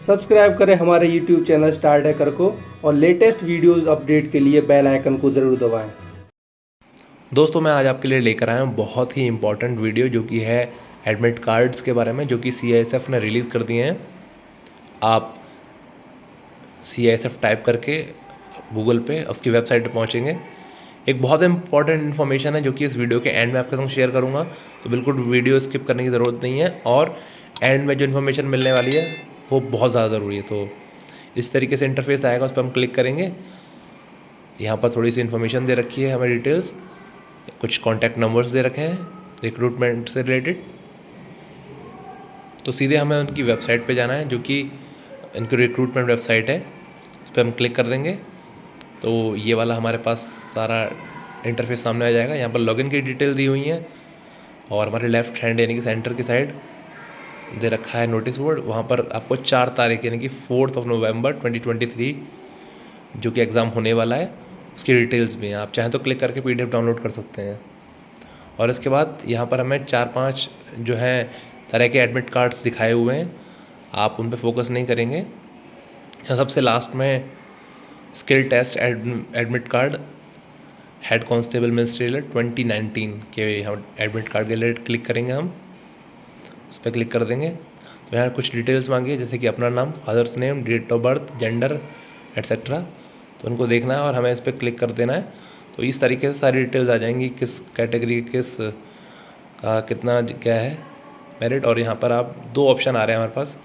Subscribe करें हमारे YouTube channel start hacker को और लेटेस्ट वीडियोस अपडेट के लिए बेल आइकन को ज़रूर दबाएं। दोस्तों मैं आज आपके लिए लेकर आया हूँ बहुत ही इम्पॉर्टेंट वीडियो जो कि है एडमिट कार्ड्स के बारे में, जो कि CISF ने रिलीज़ कर दिए हैं। आप CISF टाइप करके गूगल पे उसकी वेबसाइट पे पहुँचेंगे। एक बहुत इंपॉर्टेंट इन्फॉर्मेशन है जो कि इस वीडियो के एंड में आपके संग शेयर करूँगा, तो बिल्कुल वीडियो स्किप करने की ज़रूरत नहीं है। और एंड में जो इन्फॉर्मेशन मिलने वाली है वो बहुत ज़्यादा ज़रूरी है। तो इस तरीके से इंटरफेस आएगा, उस पर हम क्लिक करेंगे। यहाँ पर थोड़ी सी इन्फॉर्मेशन दे रखी है हमें, डिटेल्स, कुछ कॉन्टैक्ट नंबर्स दे रखे हैं रिक्रूटमेंट से रिलेटेड। तो सीधे हमें उनकी वेबसाइट पे जाना है, जो कि इनकी रिक्रूटमेंट वेबसाइट है। उस पर हम क्लिक कर देंगे तो ये वाला हमारे पास सारा इंटरफेस सामने आ जाएगा। यहाँ पर लॉगिन की डिटेल दी हुई है और हमारे लेफ्ट हैंड यानी कि सेंटर की साइड दे रखा है नोटिस बोर्ड। वहाँ पर आपको 4 तारीख यानी कि 4 नवंबर 2023 जो कि एग्ज़ाम होने वाला है उसकी डिटेल्स भी हैं। आप चाहें तो क्लिक करके PDF डाउनलोड कर सकते हैं। और इसके बाद यहाँ पर हमें 4-5 जो हैं तरह के एडमिट कार्ड्स दिखाए हुए हैं, आप उन पे फोकस नहीं करेंगे। यहाँ सबसे लास्ट में skill test admit card head constable ministerial 2019 के यहाँ एडमिट कार्ड के लिए क्लिक करेंगे। हम उस पर क्लिक कर देंगे तो यहाँ कुछ डिटेल्स मांगी है, जैसे कि अपना नाम, father's name, date of birth, gender etcetera. तो उनको देखना है और हमें इस पर क्लिक कर देना है। तो इस तरीके से सारी डिटेल्स आ जाएंगी, किस कैटेगरी, किस का कितना क्या है मेरिट। और यहाँ पर आप 2 ऑप्शन आ रहे हैं हमारे पास,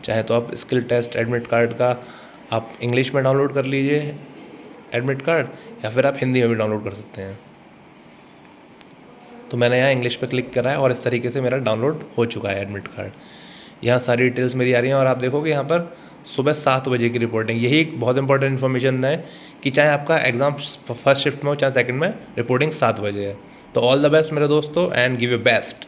चाहे तो आप स्किल टेस्ट एडमिट कार्ड का आप इंग्लिश में डाउनलोड कर लीजिए एडमिट कार्ड, या फिर आप हिंदी में भी डाउनलोड कर सकते हैं। तो मैंने यहाँ इंग्लिश पे क्लिक करा है और इस तरीके से मेरा डाउनलोड हो चुका है एडमिट कार्ड। यहाँ सारी डिटेल्स मेरी आ रही हैं और आप देखोगे यहाँ पर सुबह 7 बजे की रिपोर्टिंग। यही एक बहुत इंपॉर्टेंट इन्फॉर्मेशन है कि चाहे आपका एग्ज़ाम फर्स्ट शिफ्ट में हो चाहे सेकंड में, रिपोर्टिंग 7 बजे है। तो ऑल द बेस्ट मेरे दोस्तों एंड गिव योर बेस्ट।